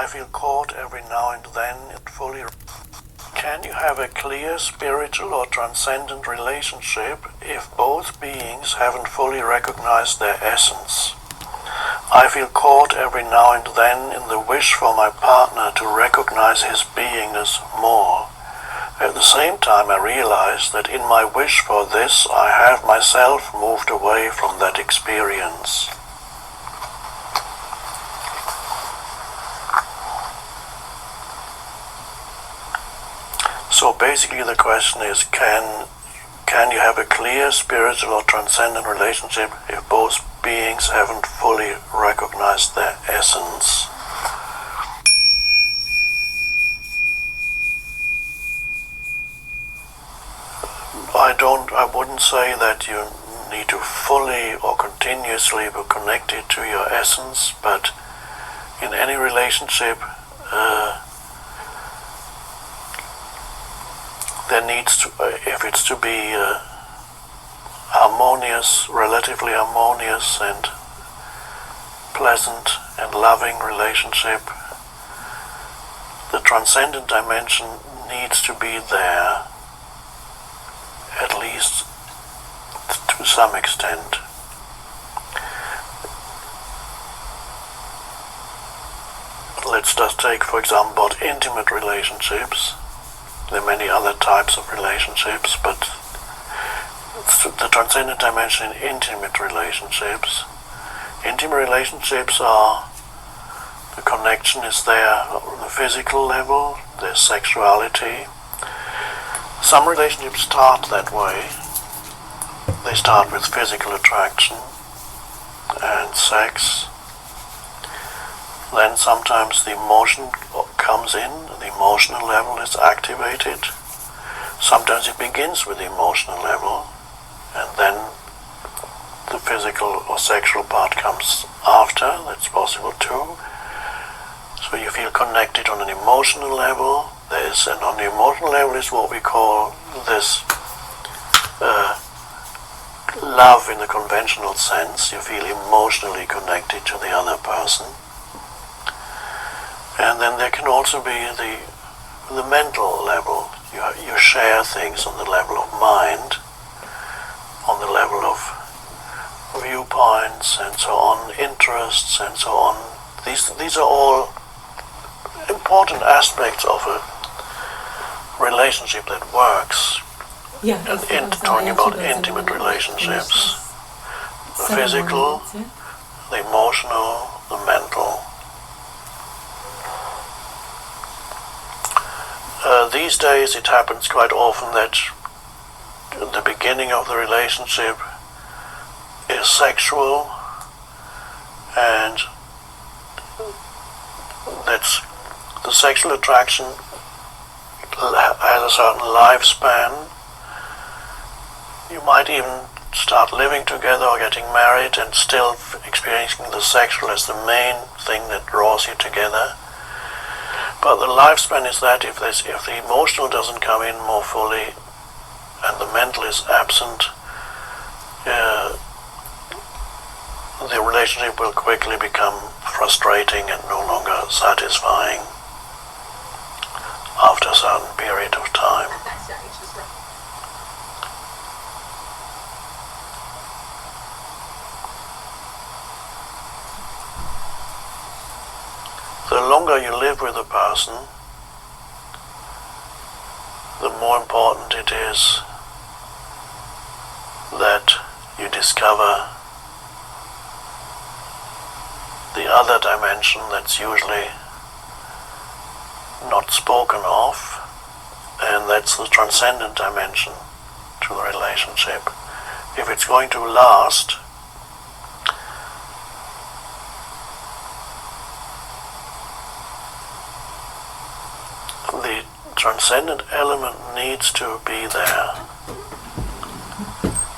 I feel caught every now and then it fully. Can you have a clear spiritual or transcendent relationship if both beings haven't fully recognized their essence? I feel caught every now and then in the wish for my partner to recognize his beingness more. At the same time, I realize that in my wish for this, I have myself moved away from that experience. So basically the question is, can you have a clear spiritual or transcendent relationship if both beings haven't fully recognized their essence? I wouldn't say that you need to fully or continuously be connected to your essence, but in any relationship, there needs to, if it's to be harmonious, relatively harmonious and pleasant and loving relationship, the transcendent dimension needs to be there, at least to some extent. Let's just take, for example, about intimate relationships. There are many other types of relationships, but the transcendent dimension in intimate relationships. Intimate relationships are, the connection is there on the physical level, there's sexuality. Some relationships start that way. They start with physical attraction and sex. Then sometimes the emotion comes in, the emotional level is activated. Sometimes it begins with the emotional level, and then the physical or sexual part comes after. That's possible too. So you feel connected on an emotional level. And on the emotional level is what we call this love in the conventional sense. You feel emotionally connected to the other person. And then there can also be the mental level. You share things on the level of mind, on the level of viewpoints and so on, interests and so on. These are all important aspects of a relationship that works. Yeah, talking about intimate relationships. The physical, the emotional, the mental. These days it happens quite often that the beginning of the relationship is sexual, and that's the sexual attraction has a certain lifespan. You might even start living together or getting married and still experiencing the sexual as the main thing that draws you together. But the lifespan is that if the emotional doesn't come in more fully and the mental is absent, the relationship will quickly become frustrating and no longer satisfying after a certain period of time. The longer you live with a person, the more important it is that you discover the other dimension that's usually not spoken of, and that's the transcendent dimension to the relationship. If it's going to last, the transcendent element needs to be there.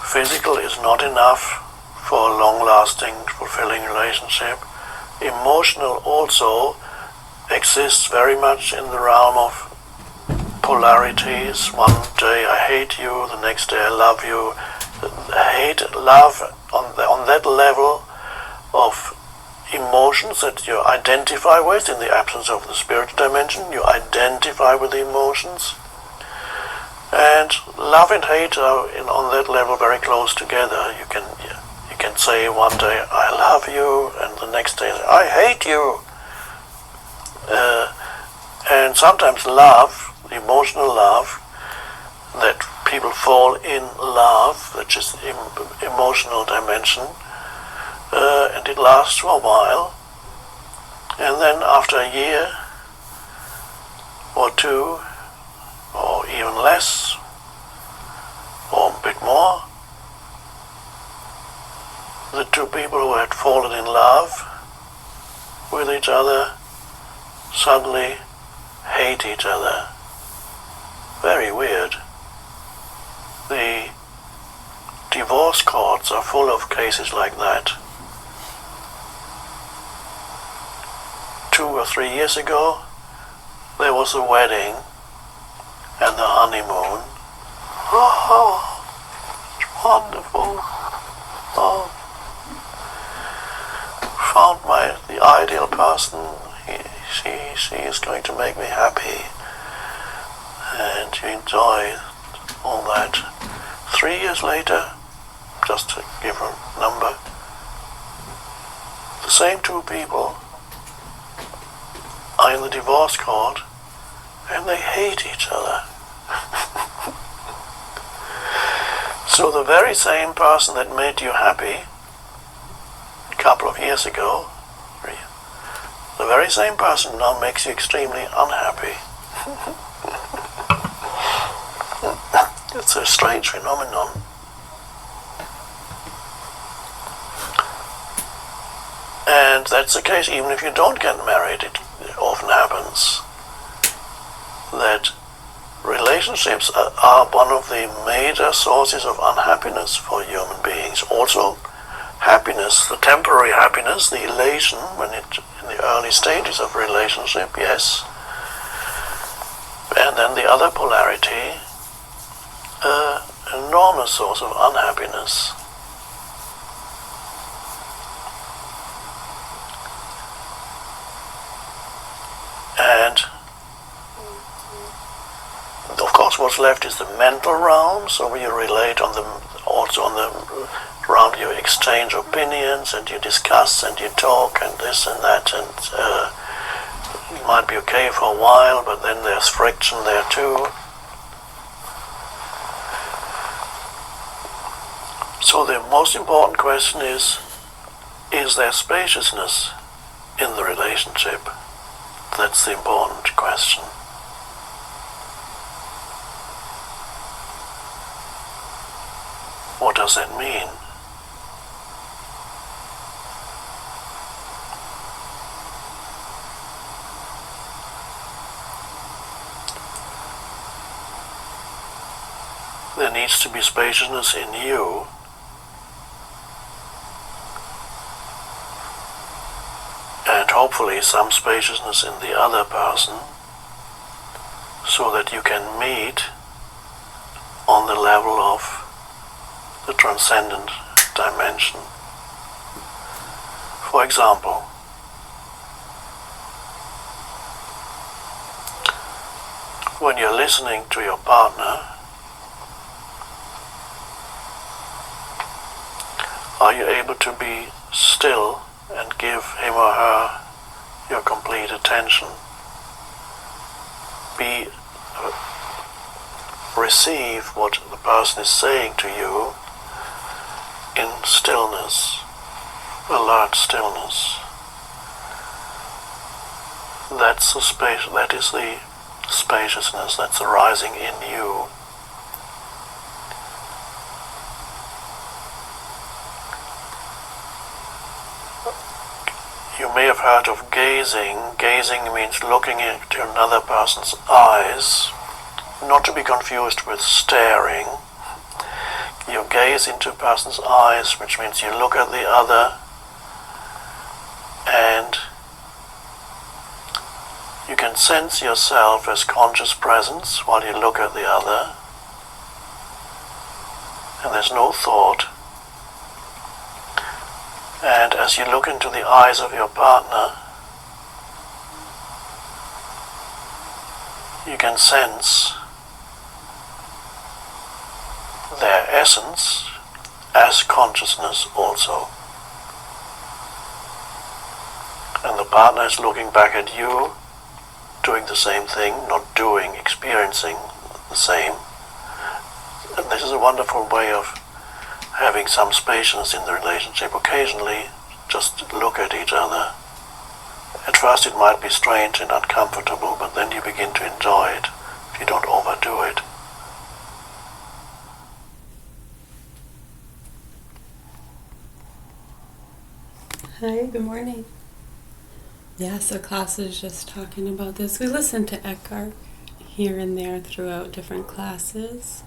Physical is not enough for a long-lasting, fulfilling relationship. Emotional also exists very much in the realm of polarities. One day I hate you, the next day I love you. Hate, love, on that level of emotions that you identify with in the absence of the spiritual dimension. You identify with the emotions. And love and hate are on that level very close together. You can say one day, I love you, and the next day, I hate you. And sometimes love, emotional love, that people fall in love, which is emotional dimension, and it lasts for a while, and then after a year or two, or even less, or a bit more, the two people who had fallen in love with each other suddenly hate each other. Very weird. The divorce courts are full of cases like that. 2 or 3 years ago, there was a wedding and the honeymoon. Oh, it's wonderful. Oh, found the ideal person. She is going to make me happy, and you enjoy all that. 3 years later, just to give a number, the same two people are in the divorce court, and they hate each other. So the very same person that made you happy a couple of years ago, the very same person now makes you extremely unhappy. It's a strange phenomenon. And that's the case even if you don't get married. It often happens that relationships are one of the major sources of unhappiness for human beings. Also, happiness, the temporary happiness, the elation in the early stages of relationship, yes. And then the other polarity, enormous source of unhappiness. And of course what's left is the mental realm, so you relate around you exchange opinions, and you discuss and you talk and this and that, and it might be okay for a while, but then there's friction there too. So the most important question is there spaciousness in the relationship? That's the important question. What does that mean? There needs to be spaciousness in you, and hopefully some spaciousness in the other person, so that you can meet on the level of the transcendent dimension. For example, when you're listening to your partner, are you able to be still and give him or her your complete attention? Receive what the person is saying to you in stillness, alert stillness. That is the spaciousness that's arising in you. You may have heard of gazing. Gazing means looking into another person's eyes, not to be confused with staring. You gaze into a person's eyes, which means you look at the other, and you can sense yourself as conscious presence while you look at the other, and there's no thought. And as you look into the eyes of your partner, you can sense their essence as consciousness also. And the partner is looking back at you, doing the same thing, not doing, experiencing the same. And this is a wonderful way of having some spaciousness in the relationship. Occasionally, just look at each other. At first it might be strange and uncomfortable, but then you begin to enjoy it if you don't overdo it. Hi, good morning. Yeah, so class is just talking about this. We listen to Eckhart here and there throughout different classes.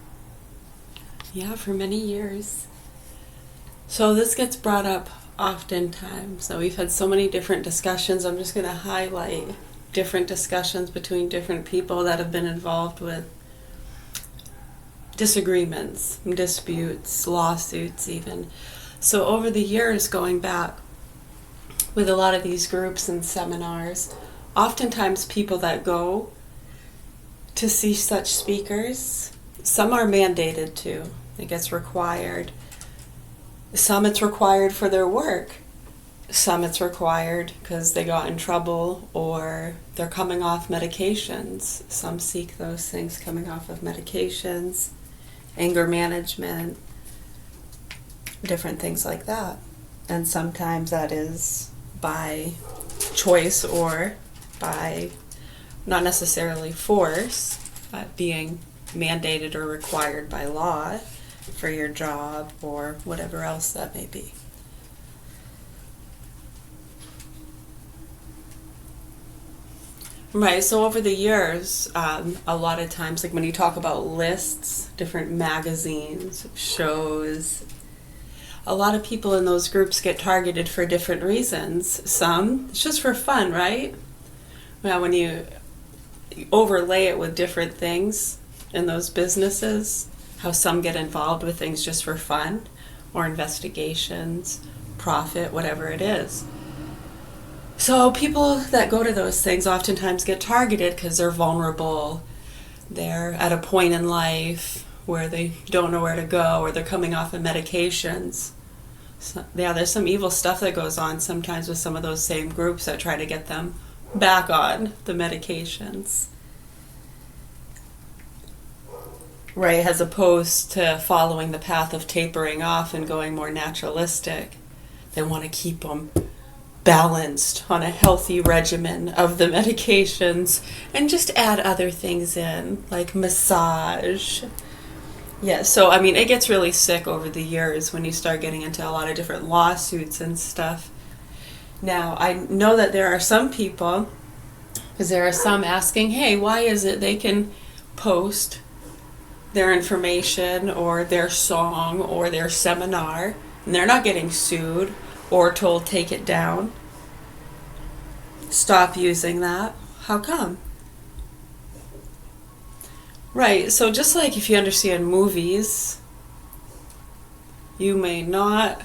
Yeah, for many years. So this gets brought up oftentimes. So we've had so many different discussions. I'm just going to highlight different discussions between different people that have been involved with disagreements, disputes, lawsuits even. So over the years, going back with a lot of these groups and seminars, oftentimes people that go to see such speakers, some are mandated to. It gets required. Some it's required for their work. Some it's required because they got in trouble or they're coming off medications. Some seek those things coming off of medications, anger management, different things like that. And sometimes that is by choice or by not necessarily force, but being mandated or required by law for your job or whatever else that may be. Right, so over the years, a lot of times, like when you talk about lists, different magazines, shows, a lot of people in those groups get targeted for different reasons. Some, it's just for fun, right? Well, when you overlay it with different things in those businesses, how some get involved with things just for fun, or investigations, profit, whatever it is. So people that go to those things oftentimes get targeted because they're vulnerable. They're at a point in life where they don't know where to go, or they're coming off of medications. So, yeah, there's some evil stuff that goes on sometimes with some of those same groups that try to get them back on the medications. Right, as opposed to following the path of tapering off and going more naturalistic. They want to keep them balanced on a healthy regimen of the medications and just add other things in, like massage. Yeah, so I mean, it gets really sick over the years when you start getting into a lot of different lawsuits and stuff. Now, I know that there are some people, because there are some asking, hey, why is it they can post their information or their song or their seminar and they're not getting sued or told take it down, stop using that? How come? Right, so just like if you understand movies, you may not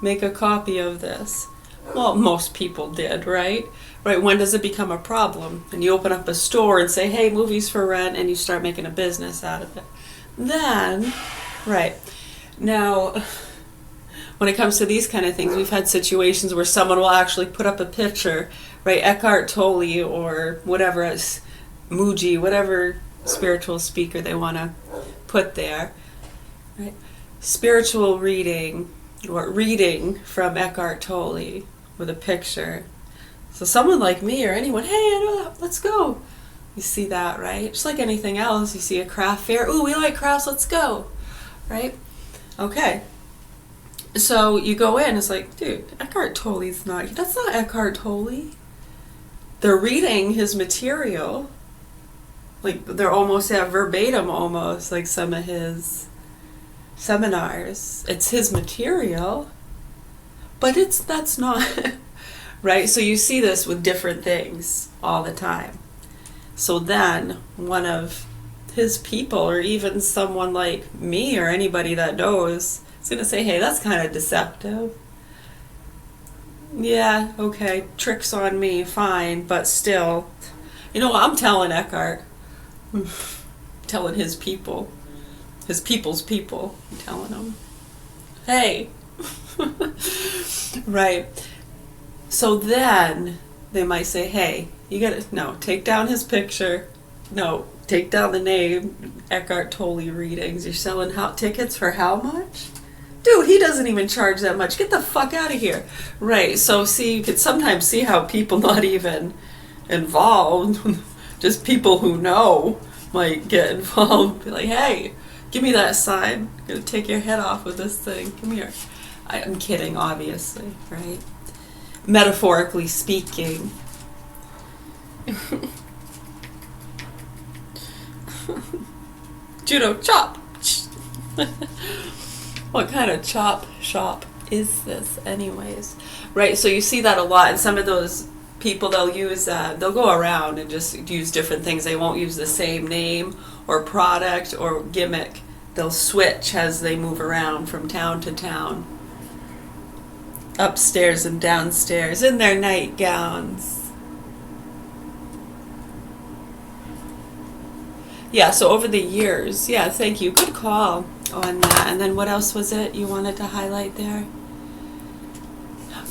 make a copy of this. Well, most people did, right? Right, when does it become a problem? And you open up a store and say, hey, movies for rent, and you start making a business out of it. Then, right, now, when it comes to these kind of things, we've had situations where someone will actually put up a picture, right, Eckhart Tolle or whatever, as Muji, whatever spiritual speaker they want to put there, right? Spiritual reading or reading from Eckhart Tolle with a picture. So someone like me or anyone, hey, let's go. You see that, right? Just like anything else, you see a craft fair. Ooh, we like crafts, let's go, right? Okay. So you go in, it's like, dude, Eckhart Tolle's that's not Eckhart Tolle. They're reading his material. Like, they're almost verbatim, almost, like some of his seminars. It's his material, but that's not, right? So you see this with different things all the time. So then, one of his people, or even someone like me or anybody that knows, is going to say, hey, that's kind of deceptive. Yeah, okay, tricks on me, fine, but still. You know what, I'm telling Eckhart. Telling his people. His people's people. I'm telling them. Hey. Right. So then they might say, hey, you gotta, no, take down his picture. No, take down the name. Eckhart Tolle readings. You're selling tickets for how much? Dude, he doesn't even charge that much. Get the fuck out of here. Right, so see, you could sometimes see how people not even involved, just people who know, might get involved. Be like, hey, give me that sign. I'm gonna take your head off with this thing. Come here. I'm kidding, obviously, right? Metaphorically speaking. Judo chop. What kind of chop shop is this anyways? Right, so you see that a lot, and some of those people, they'll use, they'll go around and just use different things. They won't use the same name or product or gimmick. They'll switch as they move around from town to town. Upstairs and downstairs in their nightgowns. Yeah, so over the years, yeah, thank you. Good call on that. And then what else was it you wanted to highlight there?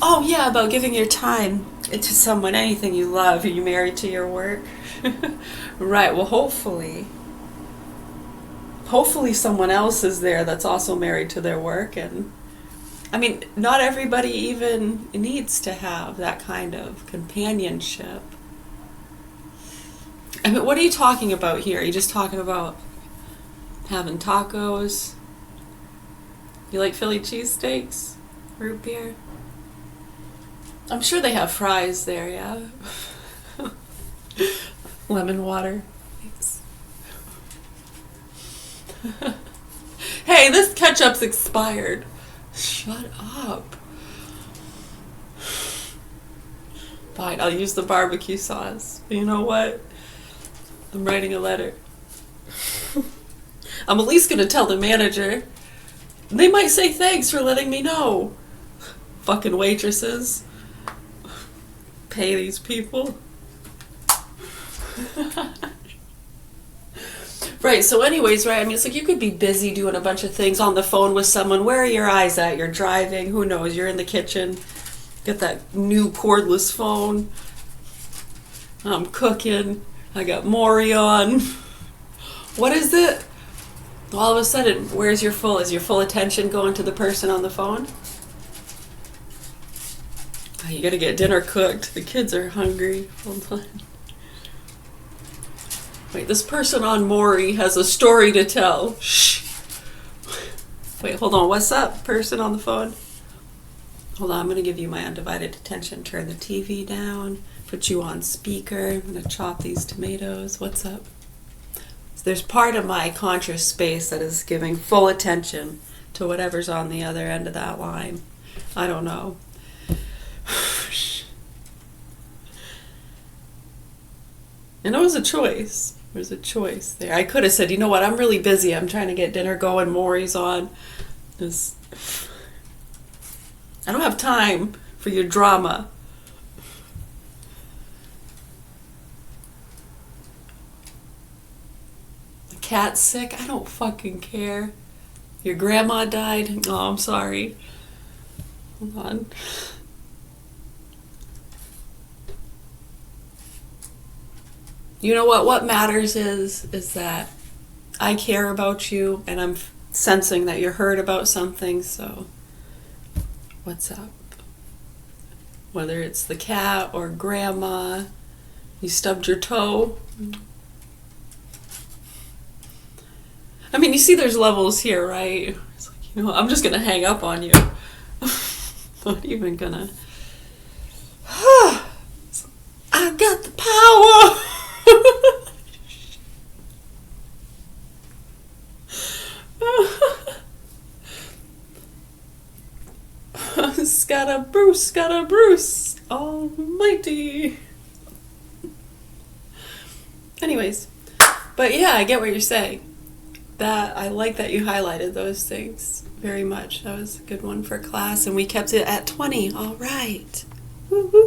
Oh, yeah, about giving your time to someone, anything you love. Are you married to your work? Right, well, hopefully someone else is there that's also married to their work. And I mean, not everybody even needs to have that kind of companionship. I mean, what are you talking about here? Are you just talking about having tacos? You like Philly cheesesteaks? Root beer? I'm sure they have fries there, yeah. Lemon water. Thanks. Hey, this ketchup's expired. Shut up. Fine, I'll use the barbecue sauce. You know what? I'm writing a letter. I'm at least gonna tell the manager. They might say thanks for letting me know. Fucking waitresses. Pay these people. Right, so anyways, right, I mean, it's like you could be busy doing a bunch of things on the phone with someone. Where are your eyes at? You're driving, who knows? You're in the kitchen. Got that new cordless phone. I'm cooking. I got Maury on. What is it? All of a sudden, is your full attention going to the person on the phone? Oh, you gotta get dinner cooked. The kids are hungry. Hold on. Wait, this person on Maury has a story to tell. Shh. Wait, hold on. What's up, person on the phone? Hold on, I'm gonna give you my undivided attention. Turn the TV down. Put you on speaker. I'm gonna chop these tomatoes. What's up? So there's part of my conscious space that is giving full attention to whatever's on the other end of that line. I don't know. And it was a choice. There was a choice there. I could have said, you know what, I'm really busy. I'm trying to get dinner going. Maury's on. I don't have time for your drama. The cat's sick? I don't fucking care. Your grandma died? Oh, I'm sorry. Hold on. You know what? What matters is that I care about you and I'm sensing that you're hurt about something, so what's up? Whether it's the cat or grandma, you stubbed your toe. I mean, you see there's levels here, right? It's like, you know, I'm just going to hang up on you. Not even going to. I got the power. Scutta Bruce, almighty. Anyways, but yeah, I get what you're saying. That I like that you highlighted those things very much. That was a good one for class, and we kept it at 20. All right. Woo, woo.